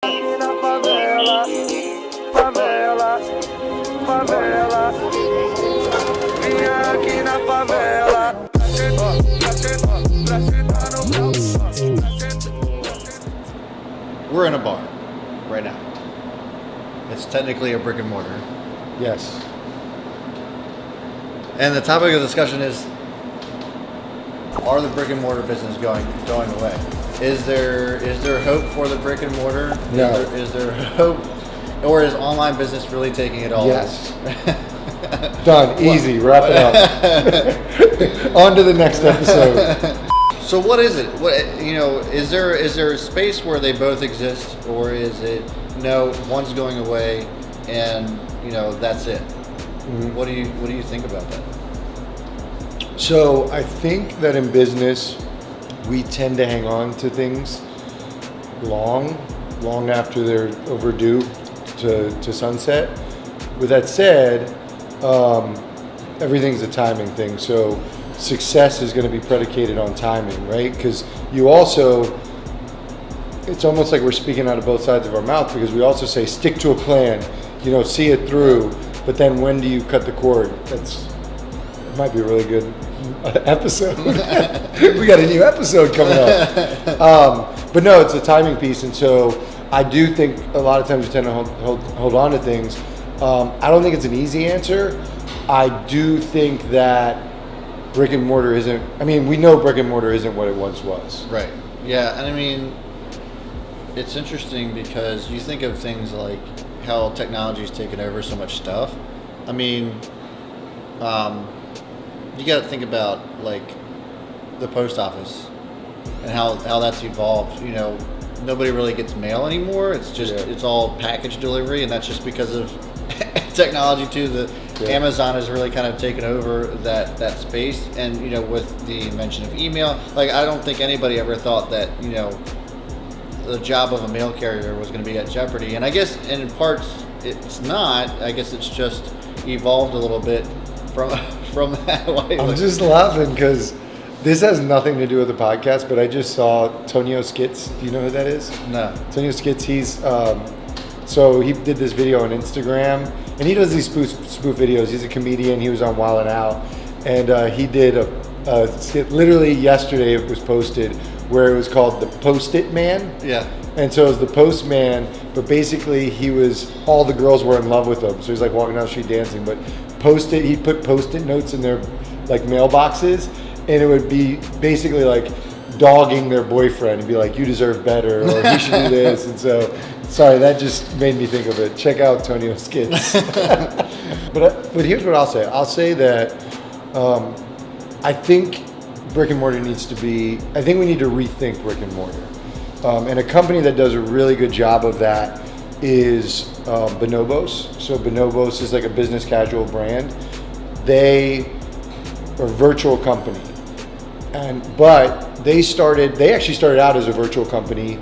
We're in a bar right now. It's technically a brick and mortar. Yes. And the topic of discussion is, are the brick and mortar business going away? Is there hope for the brick and mortar? No. Is there hope, or is online business really taking it all? Yes. Done. Easy. Wrap it up. On to the next episode. So what is it? What, is there a space where they both exist, or is it no, one's going away and that's it? Mm-hmm. What do you think about that? So I think that in business we tend to hang on to things long after they're overdue to sunset. With that said, everything's a timing thing. So success is going to be predicated on timing, right? Because you also, it's almost like we're speaking out of both sides of our mouth, because we also say stick to a plan, see it through. But then when do you cut the cord? It might be a really good episode. We got a new episode coming up. But no, it's a timing piece. And so I do think a lot of times you tend to hold on to things. I don't think it's an easy answer. I do think that brick and mortar we know brick and mortar isn't what it once was. Right. Yeah. And it's interesting because you think of things like how technology's taken over so much stuff. You got to think about like the post office and how that's evolved. Nobody really gets mail anymore. It's just it's all package delivery, and that's just because of technology too. Amazon has really kind of taken over that space, and with the invention of email, like I don't think anybody ever thought that the job of a mail carrier was going to be at jeopardy. And I guess in parts it's not. I guess it's just evolved a little bit from that. I'm just laughing because this has nothing to do with the podcast, but I just saw Tonio Skids. Do you know who that is? No. Tonio Skids, he's so he did this video on Instagram, and he does these spoof videos. He's a comedian. He was on Wild 'N Out, and he did a skit literally yesterday. It was posted where it was called the Post-it Man. Yeah. And so it was the postman, but basically all the girls were in love with him. So he's like walking down the street dancing, but he put Post-it notes in their like mailboxes, and it would be basically like dogging their boyfriend and be like, you deserve better, or you should do this. And so, sorry, that just made me think of it. Check out Tonio Skids. But here's what I'll say. I'll say that I think brick and mortar I think we need to rethink brick and mortar. And a company that does a really good job of that is Bonobos. So Bonobos is like a business casual brand. They are a virtual company. But they actually started out as a virtual company.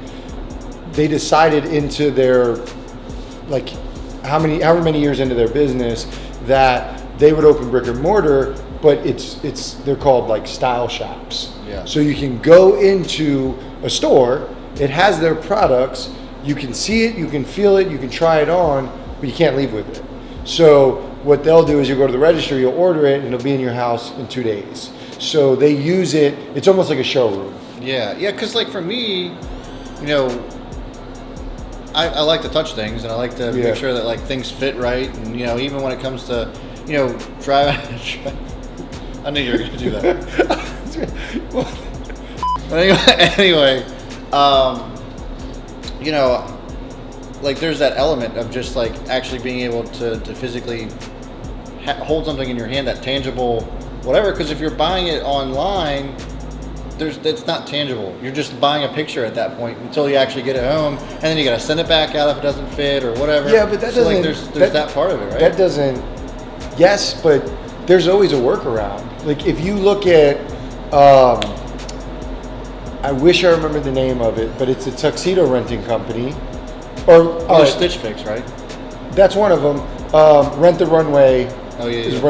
They decided into their, like, however many years into their business, that they would open brick and mortar, but they're called like style shops. Yeah. So you can go into a store, it has their products, you can see it, you can feel it, you can try it on, but you can't leave with it. So what they'll do is you go to the register, you'll order it, and it'll be in your house in 2 days. So they use it, it's almost like a showroom. Yeah, because like for me, I like to touch things, and I like to make sure that like things fit right, and even when it comes to driving. I knew you were going to do that. But anyway, like there's that element of just like actually being able to physically hold something in your hand, that tangible whatever. Because if you're buying it online, it's not tangible. You're just buying a picture at that point until you actually get it home, and then you got to send it back out if it doesn't fit or whatever. Yeah, but that doesn't. Like there's that part of it, right? That doesn't. Yes, but there's always a workaround. Like if you look at, I wish I remembered the name of it, but it's a tuxedo renting company. Or Stitch Fix, right? That's one of them. Rent the Runway. Oh yeah. Is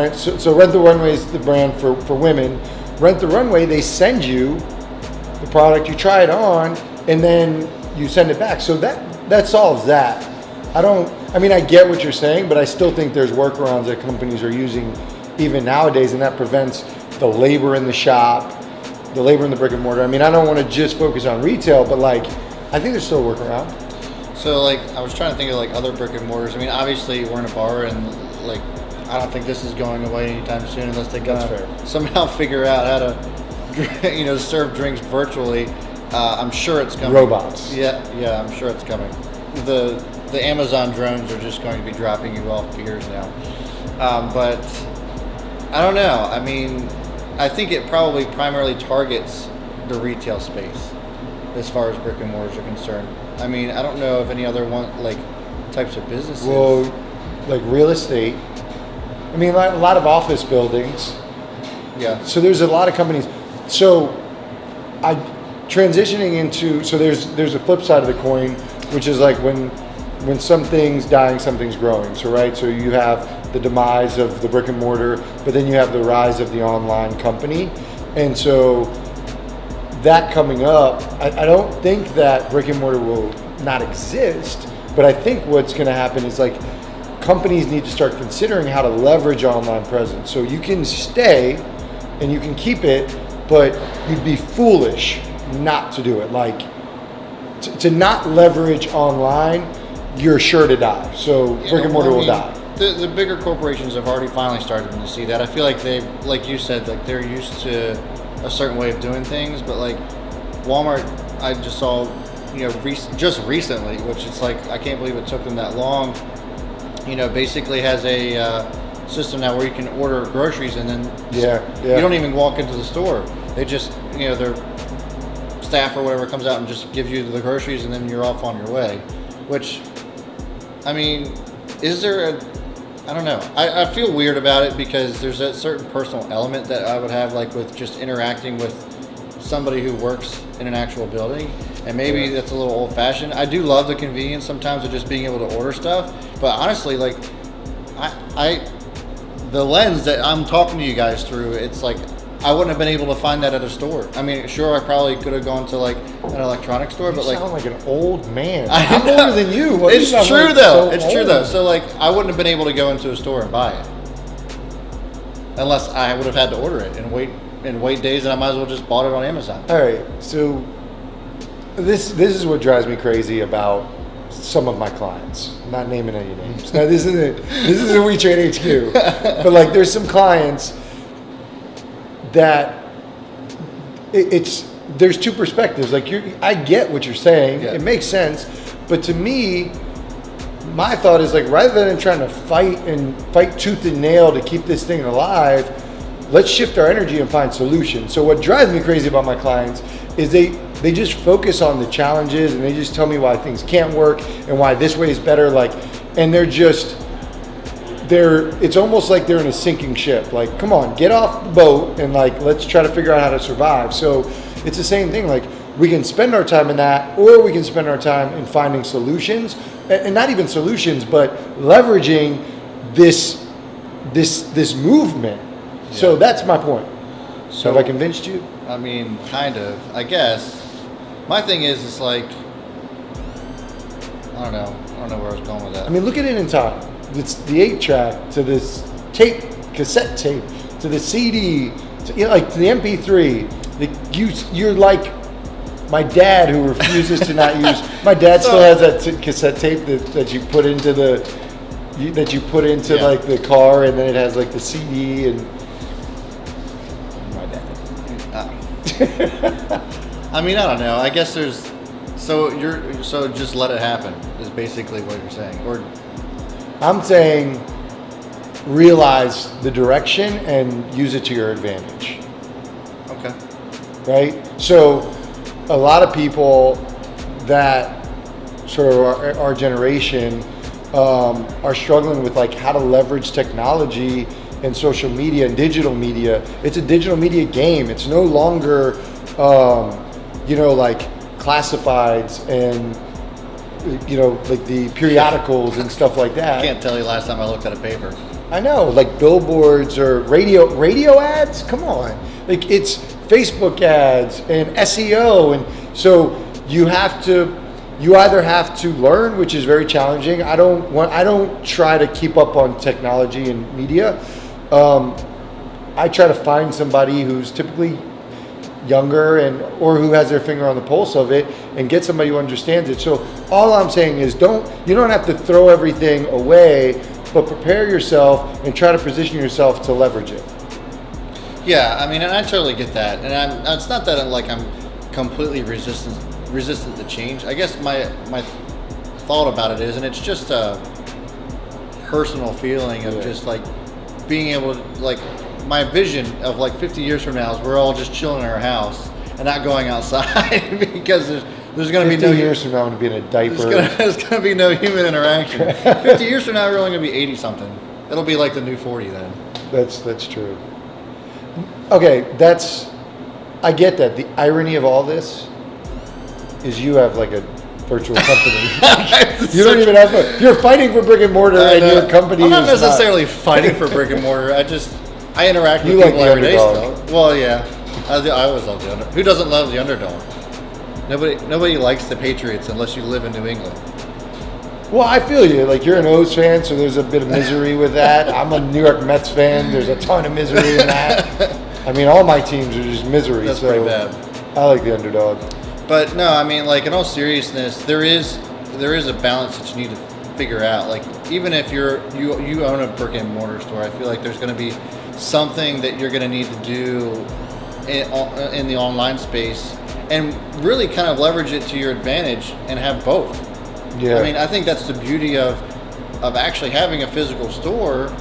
so Rent the Runway is the brand for women. Rent the Runway, they send you the product, you try it on, and then you send it back. So that that solves that. I mean, I get what you're saying, but I still think there's workarounds that companies are using even nowadays, and that prevents the labor in the shop, the labor in the brick and mortar. I mean, I don't want to just focus on retail, but like, I think there's still a workaround. So like, I was trying to think of like other brick and mortars. I mean, obviously we're in a bar, and like, I don't think this is going away anytime soon unless they somehow figure out how to, serve drinks virtually. I'm sure it's coming. Robots. Yeah, I'm sure it's coming. The Amazon drones are just going to be dropping you off beers now. But I don't know. I mean, I think it probably primarily targets the retail space as far as brick and mortars are concerned. I mean, I don't know if any other types of businesses. Well, like real estate. I mean, a lot of office buildings. Yeah. So there's a lot of companies. So transitioning into, so there's a flip side of the coin, which is like when something's dying, something's growing. So right, so you have the demise of the brick and mortar, but then you have the rise of the online company. And so that coming up, I don't think that brick and mortar will not exist, but I think what's going to happen is like companies need to start considering how to leverage online presence. So you can stay and you can keep it, but you'd be foolish not to do it. Like to not leverage online, you're sure to die. So brick and mortar will die. The bigger corporations have already finally started to see that. I feel like they've, like you said, like they're used to a certain way of doing things, but like Walmart, I just saw, just recently, which it's like, I can't believe it took them that long, basically has a system now where you can order groceries and then you don't even walk into the store. They just, their staff or whatever comes out and just gives you the groceries and then you're off on your way. Which, I mean, is there I don't know. I feel weird about it because there's a certain personal element that I would have, like with just interacting with somebody who works in an actual building, and maybe that's a little old-fashioned. I do love the convenience sometimes of just being able to order stuff, but honestly, like the lens that I'm talking to you guys through, it's like I wouldn't have been able to find that at a store. I mean, sure, I probably could have gone to like an electronics store, but like, you sound like an old man. I'm older than you. It's true though. It's true though. So like, I wouldn't have been able to go into a store and buy it unless I would have had to order it and wait days, and I might as well just bought it on Amazon. All right, so this is what drives me crazy about some of my clients. I'm not naming any names. Now this isn't WeTrade HQ, but like there's some clients that there's two perspectives. Like I get what you're saying. Yeah. It makes sense, but to me, my thought is like, rather than trying to fight tooth and nail to keep this thing alive, let's shift our energy and find solutions. So what drives me crazy about my clients is they just focus on the challenges and they just tell me why things can't work and why this way is better. Like, and it's almost like they're in a sinking ship. Like, come on, get off the boat and like, let's try to figure out how to survive. So it's the same thing. Like, we can spend our time in that, or we can spend our time in finding solutions, and not even solutions, but leveraging this movement. Yeah. So that's my point. So have I convinced you? I mean, kind of, I guess. My thing is, it's like, I don't know where I was going with that. I mean, look at it in time. It's the 8-track to this cassette tape, to the CD, to the MP3. You're like my dad who refuses to not use. My dad still has that cassette tape that you put into like the car, and then it has like the CD and. My dad. I mean, I don't know. I guess there's. So just let it happen is basically what you're saying, or. I'm saying realize the direction and use it to your advantage. Okay. Right? So a lot of people that sort of our generation are struggling with like how to leverage technology and social media and digital media. It's a digital media game. It's no longer, like classifieds and like the periodicals and stuff like that. I can't tell you last time I looked at a paper. I know, like billboards or radio ads. Come on, like it's Facebook ads and SEO, and so you have to you either have to learn, which is very challenging. I don't try to keep up on technology and media. I try to find somebody who's typically younger or who has their finger on the pulse of it, and get somebody who understands it. So all I'm saying is you don't have to throw everything away, but prepare yourself and try to position yourself to leverage it. Yeah, I mean, and I totally get that, and it's not that I'm completely resistant to change. I guess my thought about it is, and it's just a personal feeling of just like being able to, like, my vision of like 50 years from now is we're all just chilling in our house and not going outside because there's going to be no 50 years from now, I'm going to be in a diaper. There's going to be no human interaction. 50 years from now, we're only going to be 80 something. It'll be like the new 40 then. That's true. Okay, I get that. The irony of all this is you have like a virtual company. You don't even have you're fighting for brick and mortar, and your company I'm not necessarily fighting for brick and mortar. I interact with like people every day underdog. still. Well, yeah. I always love the underdog. Who doesn't love the underdog? Nobody likes the Patriots unless you live in New England. Well, I feel you. Like, you're an O's fan, so there's a bit of misery with that. I'm a New York Mets fan. There's a ton of misery in that. I mean, all my teams are just misery. That's so pretty bad. I like the underdog. But no, I mean, like, in all seriousness, there is a balance that you need to figure out. Like, even if you own a brick and mortar store, I feel like there's going to be something that you're going to need to do in the online space, and really kind of leverage it to your advantage and have both. Yeah. I mean, I think that's the beauty of actually having a physical store,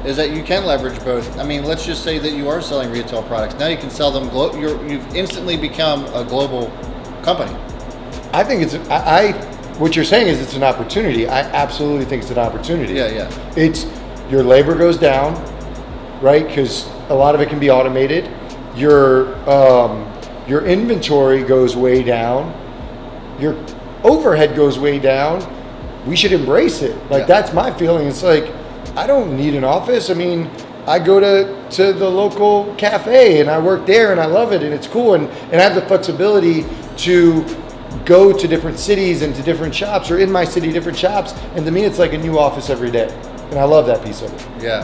is that you can leverage both. I mean, let's just say that you are selling retail products. Now you can sell them. You've instantly become a global company. I think what you're saying is it's an opportunity. I absolutely think it's an opportunity. Yeah. It's your labor goes down, right? Because a lot of it can be automated. Your inventory goes way down. Your overhead goes way down. We should embrace it. Like, that's my feeling. It's like, I don't need an office. I mean, I go to the local cafe and I work there and I love it and it's cool, and I have the flexibility to go to different cities and to different shops, or in my city, different shops. And to me, it's like a new office every day. And I love that piece of it. Yeah.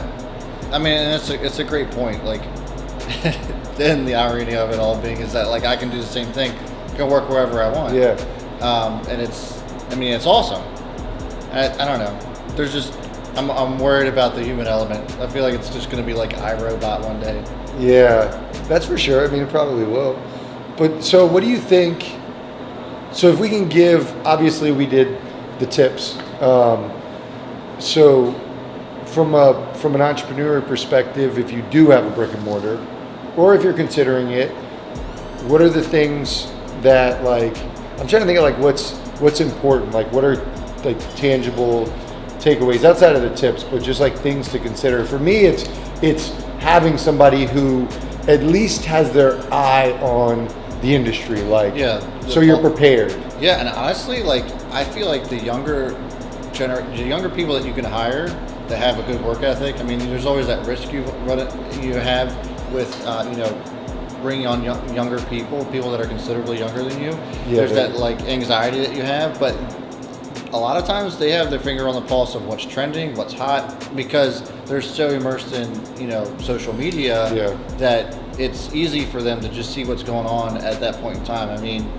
I mean, and it's a great point. Like, then the irony of it all being is that, like, I can do the same thing. I can work wherever I want. Yeah. And it's awesome. I don't know. There's just, I'm worried about the human element. I feel like it's just going to be like iRobot one day. Yeah, that's for sure. I mean, it probably will. But so what do you think? So if we can give, obviously we did the tips. So from an entrepreneur perspective, if you do have a brick and mortar, or if you're considering it, what are the things that, like, I'm trying to think of like what's important, like what are like tangible takeaways outside of the tips, but just like things to consider. For me, it's having somebody who at least has their eye on the industry, like, so you're prepared. Yeah, and honestly, like, I feel like the younger people that you can hire that have a good work ethic. I mean, there's always that risk you have with bringing on younger people that are considerably younger than you. Yeah, there's that like anxiety that you have, but a lot of times they have their finger on the pulse of what's trending, what's hot, because they're so immersed in social media that it's easy for them to just see what's going on at that point in time. I mean,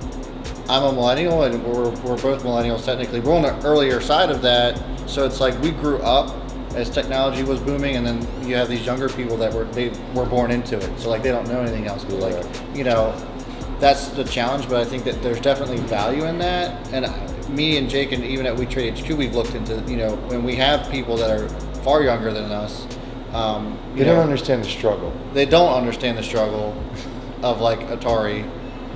I'm a millennial, and we're both millennials technically. We're on the earlier side of that, so it's like we grew up as technology was booming, and then you have these younger people that were born into it, so like they don't know anything else. But that's the challenge. But I think that there's definitely value in that. And me and Jake, and even at We Trade HQ, we've looked into when we have people that are far younger than us. They don't understand the struggle. They don't understand the struggle of like Atari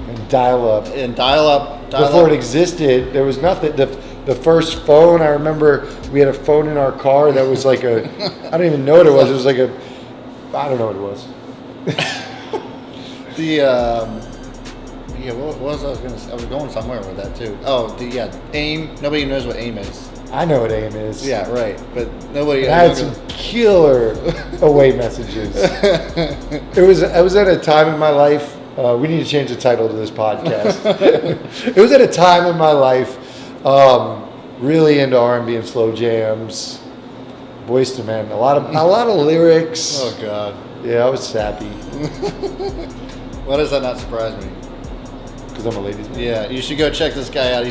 and dial up. Before it existed, there was nothing. The first phone, I remember we had a phone in our car that was like I don't even know what it was. It was like I don't know what it was. What was I was going to say? I was going somewhere with that too. AIM. Nobody knows what AIM is. I know what AIM is. Yeah, right. But nobody. I had some killer away messages. I was at a time in my life We need to change the title to this podcast. It was at a time in my life, really into R&B and slow jams, Boyz II Men, a lot of lyrics. Oh God. Yeah, I was sappy. Why does that not surprise me? Because I'm a ladies' man. Yeah, you should go check this guy out.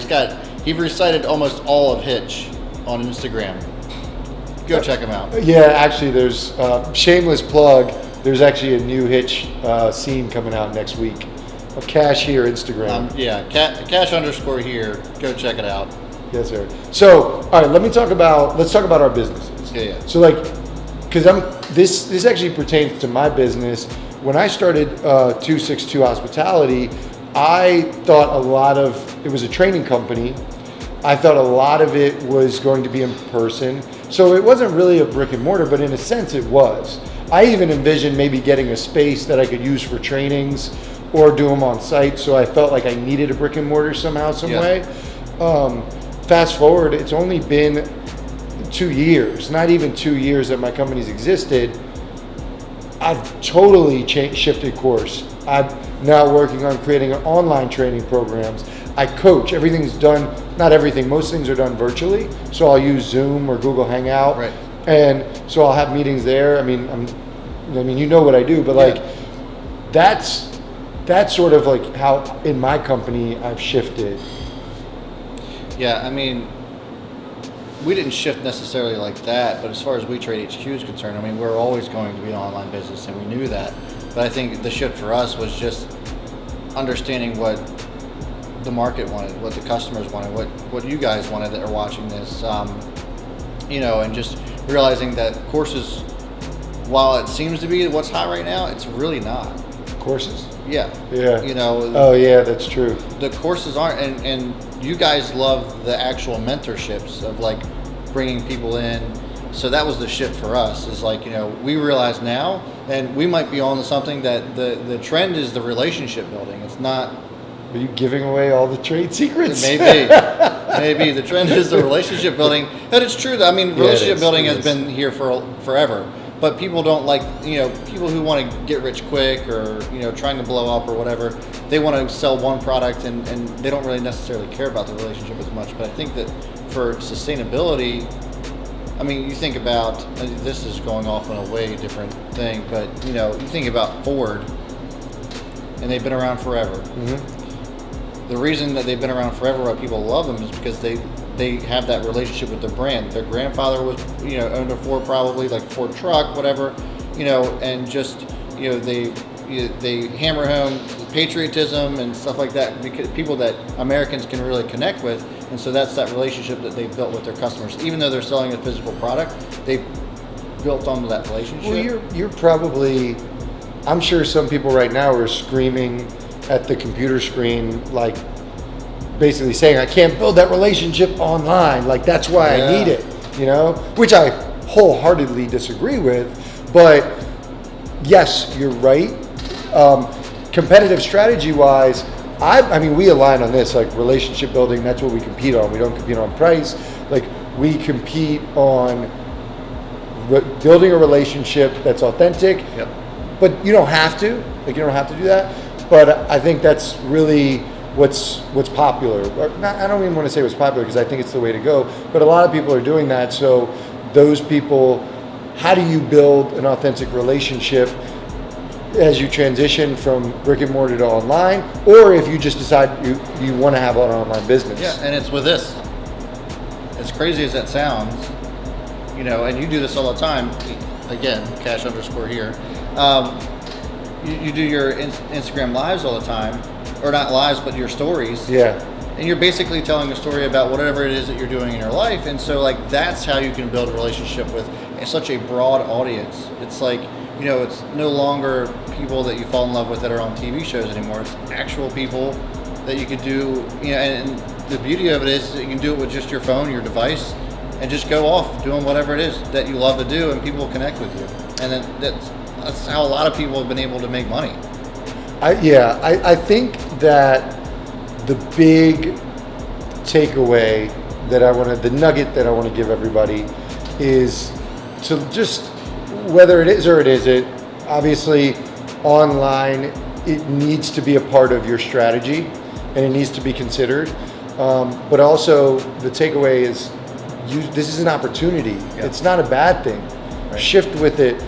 He recited almost all of Hitch on Instagram. Go check him out. Yeah, actually, there's shameless plug. There's actually a new Hitch scene coming out next week. A Cash Here Instagram. Cash_here. Go check it out. Yes, sir. So, all right, let's talk about our businesses. Yeah. So, because this actually pertains to my business. When I started 262 Hospitality, I thought it was a training company. I thought a lot of it was going to be in person. So it wasn't really a brick and mortar, but in a sense it was. I even envisioned maybe getting a space that I could use for trainings or do them on site. So I felt like I needed a brick and mortar somehow, some way. Fast forward, it's only been 2 years, not even 2 years that my company's existed. I've totally shifted course. I'm now working on creating online training programs. I coach. Everything's done, not everything, most things are done virtually. So I'll use Zoom or Google Hangout. Right. And so I'll have meetings there. I mean, you know what I do, but that's sort of like how in my company I've shifted. Yeah, I mean, we didn't shift necessarily like that, but as far as We Trade HQ is concerned, I mean, we're always going to be an online business, and we knew that. But I think the shift for us was just understanding what the market wanted, what the customers wanted, what you guys wanted that are watching this, and just realizing that courses, while it seems to be what's hot right now, it's really not. Courses? Yeah. Yeah. Oh yeah, that's true. The courses aren't, and you guys love the actual mentorships of bringing people in. So that was the shift for us. Is we realize now, and we might be on to something that the trend is the relationship building. It's not. Are you giving away all the trade secrets? Maybe the trend is the relationship building, but it's true. I mean, relationship building has been here for forever. But people don't people who want to get rich quick or, trying to blow up or whatever, they want to sell one product and they don't really necessarily care about the relationship as much. But I think that for sustainability, I mean, you think about, this is going off on a way different thing, but, you think about Ford, and they've been around forever. Mm-hmm. The reason that they've been around forever, why people love them, is because they have that relationship with the brand. Their grandfather was, owned a Ford, probably like Ford truck, whatever, and just, they hammer home patriotism and stuff like that, because people that Americans can really connect with. And so that's that relationship that they've built with their customers. Even though they're selling a physical product, they've built onto that relationship. Well, you're probably, I'm sure some people right now are screaming at the computer screen, basically saying, I can't build that relationship online. That's why I need it, which I wholeheartedly disagree with. But yes, you're right. Competitive strategy wise, I mean, we align on this, relationship building, that's what we compete on. We don't compete on price. We compete on building a relationship that's authentic. Yep. But you don't have to. You don't have to do that. But I think that's really what's popular. I don't even want to say what's popular, because I think it's the way to go. But a lot of people are doing that. So those people, how do you build an authentic relationship as you transition from brick and mortar to online, or if you just decide you want to have an online business? Yeah, and it's with this. As crazy as that sounds, and you do this all the time. Again, cash_here. You do your Instagram lives all the time, or not lives, but your stories. Yeah. And you're basically telling a story about whatever it is that you're doing in your life. And so that's how you can build a relationship with such a broad audience. It's it's no longer people that you fall in love with that are on TV shows anymore. It's actual people that you could do, and the beauty of it is that you can do it with just your phone, your device, and just go off doing whatever it is that you love to do, and people will connect with you. And then that's how a lot of people have been able to make money. I think that the big takeaway the nugget that I want to give everybody is to just, whether it is or it isn't, obviously online it needs to be a part of your strategy, and it needs to be considered. But also, the takeaway is, this is an opportunity. Yeah. It's not a bad thing. Right. Shift with it.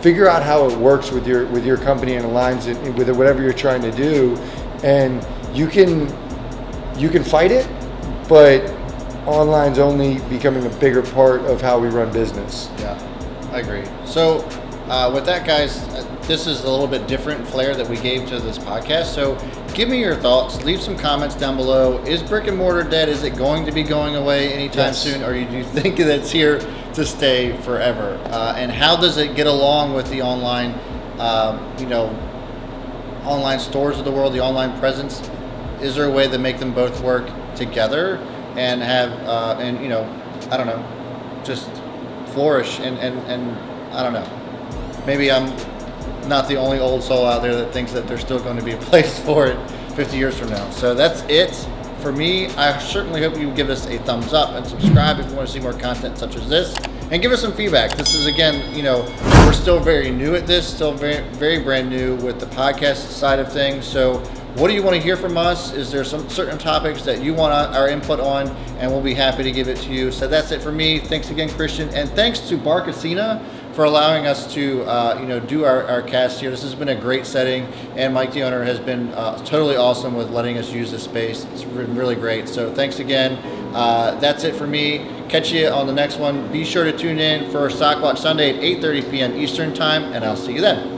Figure out how it works with your company and aligns it with whatever you're trying to do, and you can fight it, but online's only becoming a bigger part of how we run business. Yeah, I agree. So with that, guys, this is a little bit different flair that we gave to this podcast. So give me your thoughts. Leave some comments down below. Is brick and mortar dead? Is it going to be going away anytime soon? Or do you think that it's here to stay forever? And how does it get along with the online, online stores of the world, the online presence? Is there a way to make them both work together and have, I don't know, just flourish and I don't know. Maybe I'm not the only old soul out there that thinks that there's still going to be a place for it 50 years from now. So that's it for me. I certainly hope you give us a thumbs up and subscribe if you want to see more content such as this, and give us some feedback. This is, again, we're still very new at this, still very, very brand new with the podcast side of things. So what do you want to hear from us? Is there some certain topics that you want our input on? And we'll be happy to give it to you. So that's it for me. Thanks again, Christian. And thanks to Barcast for allowing us to do our cast here. This has been a great setting. And Mike, the owner, has been totally awesome with letting us use this space. It's been really great. So thanks again. That's it for me. Catch you on the next one. Be sure to tune in for Stock Watch Sunday at 8:30 p.m. Eastern Time. And I'll see you then.